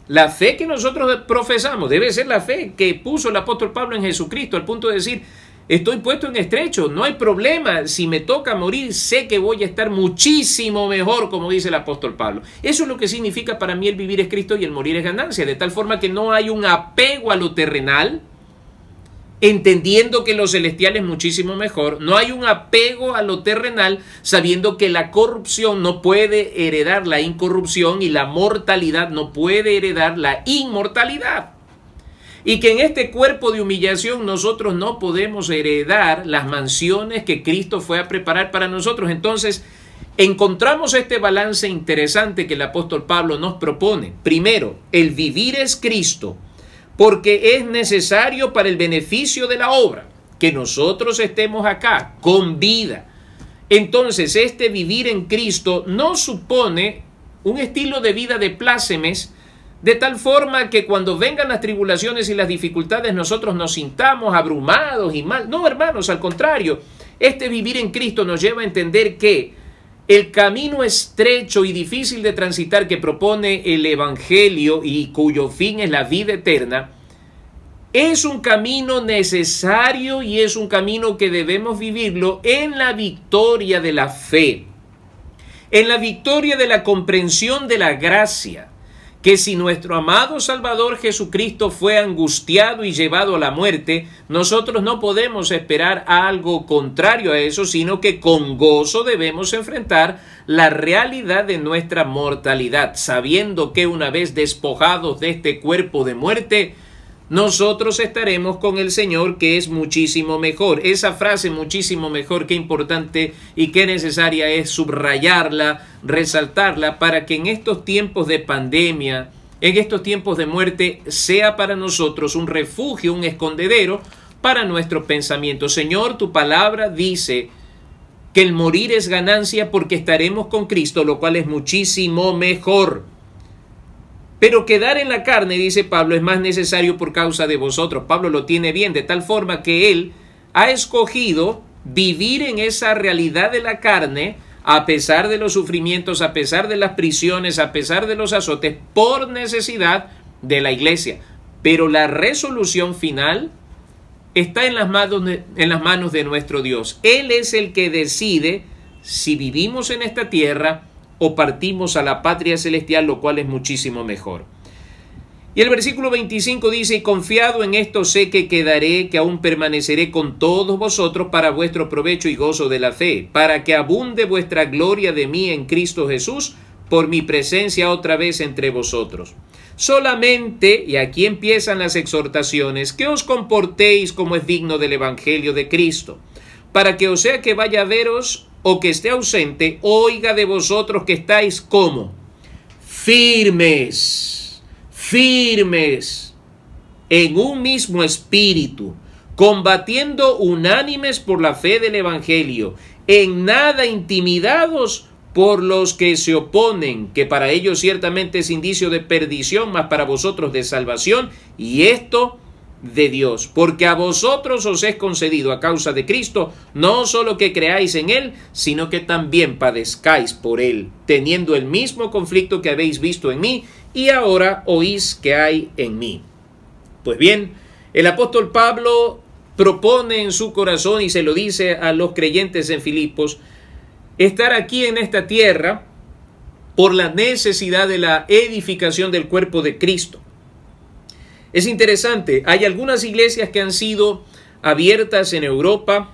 La fe que nosotros profesamos debe ser la fe que puso el apóstol Pablo en Jesucristo, al punto de decir, estoy puesto en estrecho, no hay problema, si me toca morir, sé que voy a estar muchísimo mejor, como dice el apóstol Pablo. Eso es lo que significa para mí el vivir es Cristo y el morir es ganancia, de tal forma que no hay un apego a lo terrenal, entendiendo que lo celestial es muchísimo mejor. No hay un apego a lo terrenal, sabiendo que la corrupción no puede heredar la incorrupción y la mortalidad no puede heredar la inmortalidad. Y que en este cuerpo de humillación nosotros no podemos heredar las mansiones que Cristo fue a preparar para nosotros. Entonces, encontramos este balance interesante que el apóstol Pablo nos propone. Primero, el vivir es Cristo, porque es necesario para el beneficio de la obra que nosotros estemos acá con vida. Entonces, este vivir en Cristo no supone un estilo de vida de plácemes, de tal forma que cuando vengan las tribulaciones y las dificultades nosotros nos sintamos abrumados y mal. No, hermanos, al contrario, este vivir en Cristo nos lleva a entender que el camino estrecho y difícil de transitar que propone el Evangelio y cuyo fin es la vida eterna, es un camino necesario y es un camino que debemos vivirlo en la victoria de la fe, en la victoria de la comprensión de la gracia, que si nuestro amado Salvador Jesucristo fue angustiado y llevado a la muerte, nosotros no podemos esperar algo contrario a eso, sino que con gozo debemos enfrentar la realidad de nuestra mortalidad, sabiendo que una vez despojados de este cuerpo de muerte, nosotros estaremos con el Señor, que es muchísimo mejor. Esa frase muchísimo mejor, qué importante y qué necesaria es subrayarla, resaltarla, para que en estos tiempos de pandemia, en estos tiempos de muerte, sea para nosotros un refugio, un escondedero para nuestros pensamientos. Señor, tu palabra dice que el morir es ganancia porque estaremos con Cristo, lo cual es muchísimo mejor. Pero quedar en la carne, dice Pablo, es más necesario por causa de vosotros. Pablo lo tiene bien, de tal forma que él ha escogido vivir en esa realidad de la carne, a pesar de los sufrimientos, a pesar de las prisiones, a pesar de los azotes, por necesidad de la iglesia. Pero la resolución final está en las manos de nuestro Dios. Él es el que decide si vivimos en esta tierra o partimos a la patria celestial, lo cual es muchísimo mejor. Y el versículo 25 dice, y confiado en esto sé que quedaré, que aún permaneceré con todos vosotros para vuestro provecho y gozo de la fe, para que abunde vuestra gloria de mí en Cristo Jesús, por mi presencia otra vez entre vosotros. Solamente, y aquí empiezan las exhortaciones, que os comportéis como es digno del Evangelio de Cristo, para que o sea que vaya a veros o que esté ausente, oiga de vosotros que estáis como firmes en un mismo espíritu, combatiendo unánimes por la fe del Evangelio, en nada intimidados por los que se oponen, que para ellos ciertamente es indicio de perdición, mas para vosotros de salvación, y esto de Dios, porque a vosotros os es concedido a causa de Cristo, no solo que creáis en Él, sino que también padezcáis por Él, teniendo el mismo conflicto que habéis visto en mí, y ahora oís que hay en mí. Pues bien, el apóstol Pablo propone en su corazón y se lo dice a los creyentes en Filipos, estar aquí en esta tierra por la necesidad de la edificación del cuerpo de Cristo. Es interesante, hay algunas iglesias que han sido abiertas en Europa.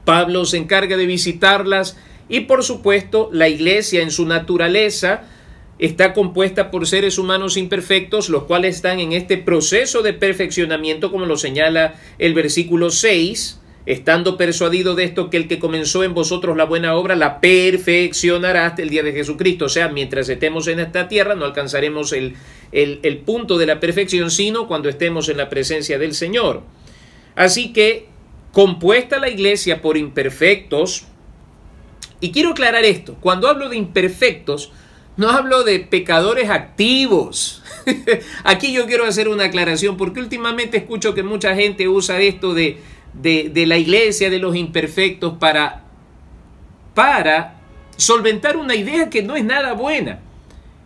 Pablo se encarga de visitarlas y, por supuesto, la iglesia en su naturaleza está compuesta por seres humanos imperfectos, los cuales están en este proceso de perfeccionamiento, como lo señala el versículo 6, estando persuadido de esto, que el que comenzó en vosotros la buena obra la perfeccionará hasta el día de Jesucristo. O sea, mientras estemos en esta tierra no alcanzaremos el punto de la perfección, sino cuando estemos en la presencia del Señor. Así que, compuesta la iglesia por imperfectos, y quiero aclarar esto, cuando hablo de imperfectos, no hablo de pecadores activos. Aquí yo quiero hacer una aclaración, porque últimamente escucho que mucha gente usa esto de la iglesia de los imperfectos para solventar una idea que no es nada buena.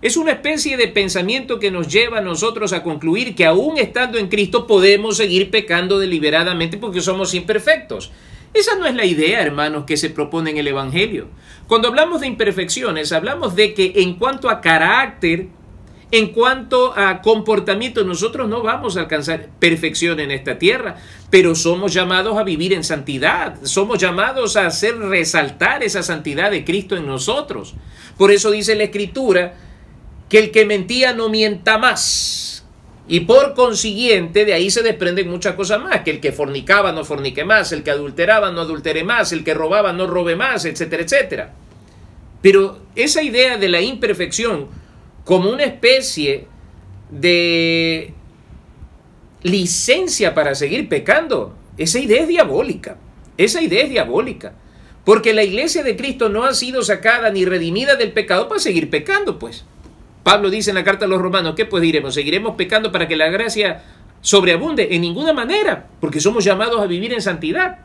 Es una especie de pensamiento que nos lleva a nosotros a concluir que aún estando en Cristo podemos seguir pecando deliberadamente porque somos imperfectos. Esa no es la idea, hermanos, que se propone en el Evangelio. Cuando hablamos de imperfecciones, hablamos de que en cuanto a carácter, en cuanto a comportamiento, nosotros no vamos a alcanzar perfección en esta tierra, pero somos llamados a vivir en santidad, somos llamados a hacer resaltar esa santidad de Cristo en nosotros. Por eso dice la Escritura que el que mentía no mienta más. Y por consiguiente, de ahí se desprenden muchas cosas más, que el que fornicaba no fornique más, el que adulteraba no adultere más, el que robaba no robe más, etcétera, etcétera. Pero esa idea de la imperfección como una especie de licencia para seguir pecando, esa idea es diabólica. Esa idea es diabólica. Porque la iglesia de Cristo no ha sido sacada ni redimida del pecado para seguir pecando, pues. Pablo dice en la carta a los romanos, ¿qué pues diremos? ¿Seguiremos pecando para que la gracia sobreabunde? En ninguna manera, porque somos llamados a vivir en santidad.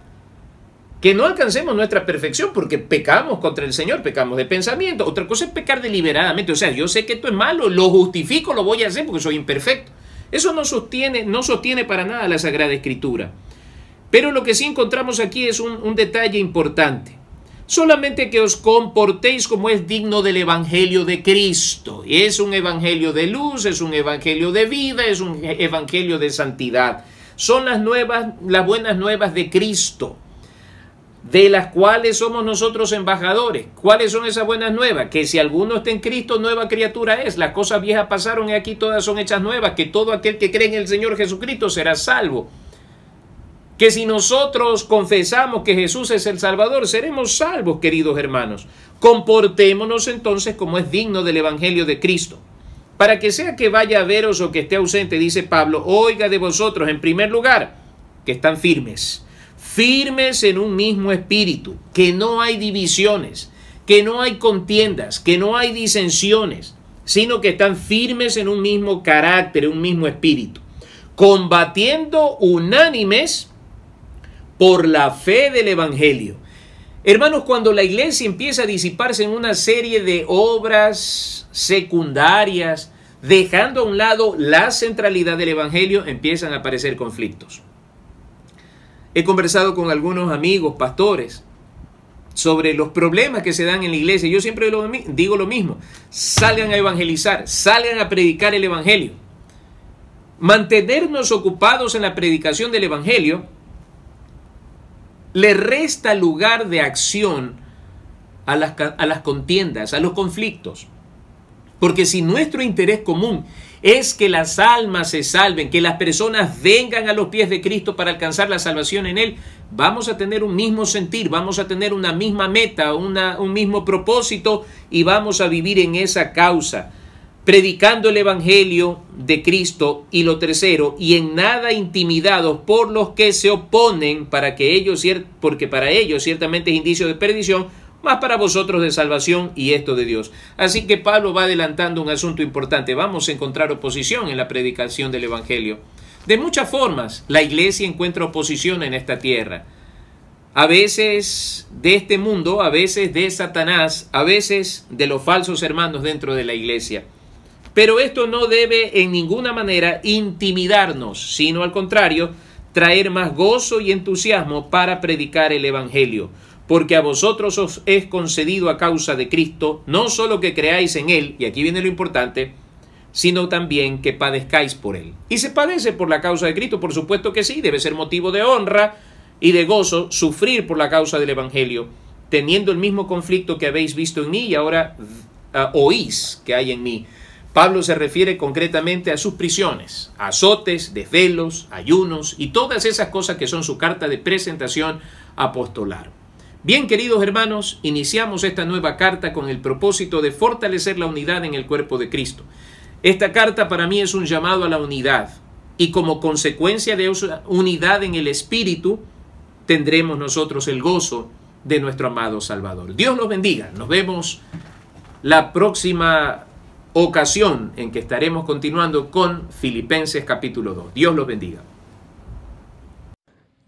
Que no alcancemos nuestra perfección porque pecamos contra el Señor, pecamos de pensamiento. Otra cosa es pecar deliberadamente. O sea, yo sé que esto es malo, lo justifico, lo voy a hacer porque soy imperfecto. Eso no sostiene para nada la Sagrada Escritura. Pero lo que sí encontramos aquí es un detalle importante. Solamente que os comportéis como es digno del Evangelio de Cristo. Es un Evangelio de luz, es un Evangelio de vida, es un Evangelio de santidad. Son las buenas nuevas de Cristo, de las cuales somos nosotros embajadores. ¿Cuáles son esas buenas nuevas? Que si alguno está en Cristo, nueva criatura es. Las cosas viejas pasaron y aquí todas son hechas nuevas. Que todo aquel que cree en el Señor Jesucristo será salvo. Que si nosotros confesamos que Jesús es el Salvador, seremos salvos, queridos hermanos. Comportémonos entonces como es digno del Evangelio de Cristo. Para que sea que vaya a veros o que esté ausente, dice Pablo, oiga de vosotros, en primer lugar, que están firmes. Firmes en un mismo espíritu, que no hay divisiones, que no hay contiendas, que no hay disensiones, sino que están firmes en un mismo carácter, un mismo espíritu. Combatiendo unánimes por la fe del Evangelio. Hermanos, cuando la iglesia empieza a disiparse en una serie de obras secundarias, dejando a un lado la centralidad del Evangelio, empiezan a aparecer conflictos. He conversado con algunos amigos, pastores, sobre los problemas que se dan en la iglesia. Yo siempre digo lo mismo. Salgan a evangelizar, salgan a predicar el Evangelio. Mantenernos ocupados en la predicación del Evangelio le resta lugar de acción a las contiendas, a los conflictos. Porque si nuestro interés común es que las almas se salven, que las personas vengan a los pies de Cristo para alcanzar la salvación en Él, vamos a tener un mismo sentir, vamos a tener una misma meta, un mismo propósito y vamos a vivir en esa causa, predicando el Evangelio de Cristo. Y lo tercero, y en nada intimidados por los que se oponen, porque para ellos ciertamente es indicio de perdición, más para vosotros de salvación y esto de Dios. Así que Pablo va adelantando un asunto importante. Vamos a encontrar oposición en la predicación del Evangelio. De muchas formas, la iglesia encuentra oposición en esta tierra. A veces de este mundo, a veces de Satanás, a veces de los falsos hermanos dentro de la iglesia. Pero esto no debe en ninguna manera intimidarnos, sino al contrario, traer más gozo y entusiasmo para predicar el Evangelio, porque a vosotros os es concedido a causa de Cristo, no solo que creáis en Él, y aquí viene lo importante, sino también que padezcáis por Él. ¿Y se padece por la causa de Cristo? Por supuesto que sí, debe ser motivo de honra y de gozo sufrir por la causa del Evangelio, teniendo el mismo conflicto que habéis visto en mí y ahora oís que hay en mí. Pablo se refiere concretamente a sus prisiones, azotes, desvelos, ayunos y todas esas cosas que son su carta de presentación apostolar. Bien, queridos hermanos, iniciamos esta nueva carta con el propósito de fortalecer la unidad en el cuerpo de Cristo. Esta carta para mí es un llamado a la unidad y como consecuencia de esa unidad en el Espíritu tendremos nosotros el gozo de nuestro amado Salvador. Dios los bendiga. Nos vemos la próxima ocasión en que estaremos continuando con Filipenses capítulo 2. Dios los bendiga.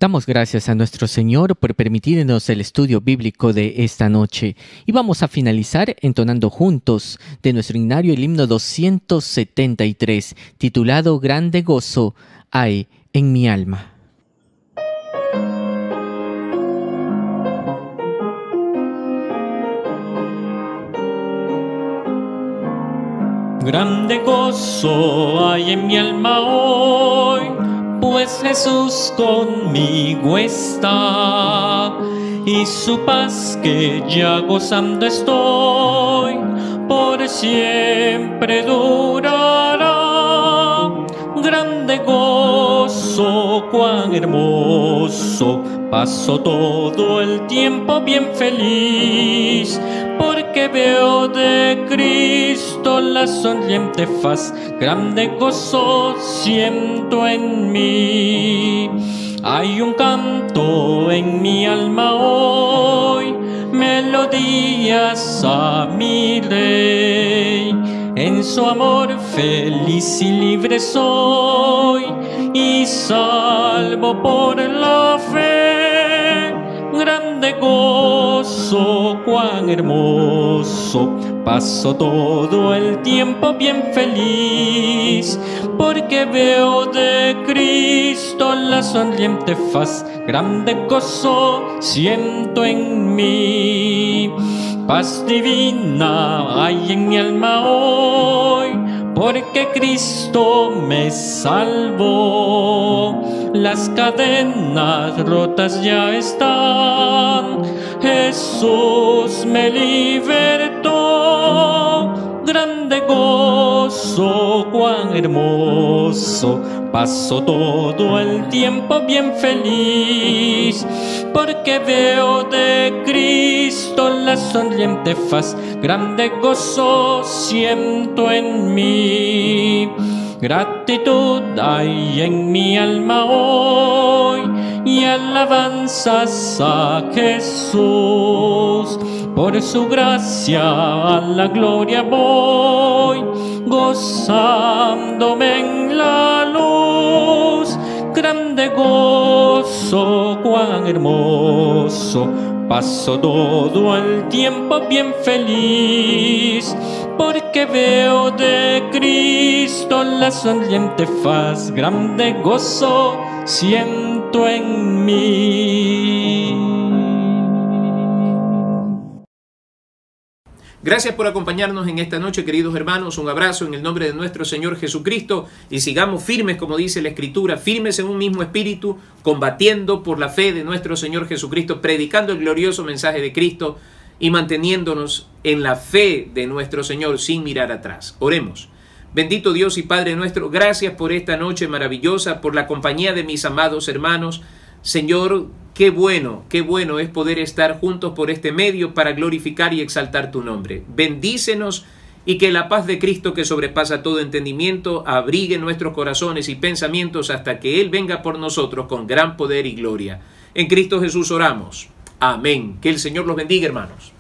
Damos gracias a nuestro Señor por permitirnos el estudio bíblico de esta noche y vamos a finalizar entonando juntos de nuestro himnario el himno 273 titulado Grande gozo hay en mi alma. Grande gozo hay en mi alma hoy, pues Jesús conmigo está, y su paz que ya gozando estoy, por siempre durará. Grande gozo, cuán hermoso, paso todo el tiempo bien feliz, porque veo de Cristo la sonriente faz, grande gozo siento en mí. Hay un canto en mi alma hoy, melodías a mi Rey. En su amor feliz y libre soy, y salvo por la fe. Grande gozo, cuán hermoso, paso todo el tiempo bien feliz, porque veo de Cristo la sonriente faz, grande gozo siento en mí. Paz divina hay en mi alma hoy, porque Cristo me salvó. Las cadenas rotas ya están, Jesús me libertó. Grande gozo, cuán hermoso, paso todo el tiempo bien feliz, porque veo de Cristo la sonriente faz, grande gozo siento en mí. Gratitud hay en mi alma hoy y alabanzas a Jesús. Por su gracia a la gloria voy, gozándome en la luz. Grande gozo, cuán hermoso, paso todo el tiempo bien feliz, porque veo de Cristo la sonriente faz, grande gozo siento en mí. Gracias por acompañarnos en esta noche, queridos hermanos. Un abrazo en el nombre de nuestro Señor Jesucristo y sigamos firmes, como dice la Escritura, firmes en un mismo espíritu, combatiendo por la fe de nuestro Señor Jesucristo, predicando el glorioso mensaje de Cristo y manteniéndonos en la fe de nuestro Señor sin mirar atrás. Oremos. Bendito Dios y Padre nuestro, gracias por esta noche maravillosa, por la compañía de mis amados hermanos. Señor, qué bueno es poder estar juntos por este medio para glorificar y exaltar tu nombre. Bendícenos y que la paz de Cristo, que sobrepasa todo entendimiento, abrigue nuestros corazones y pensamientos hasta que Él venga por nosotros con gran poder y gloria. En Cristo Jesús oramos. Amén. Que el Señor los bendiga, hermanos.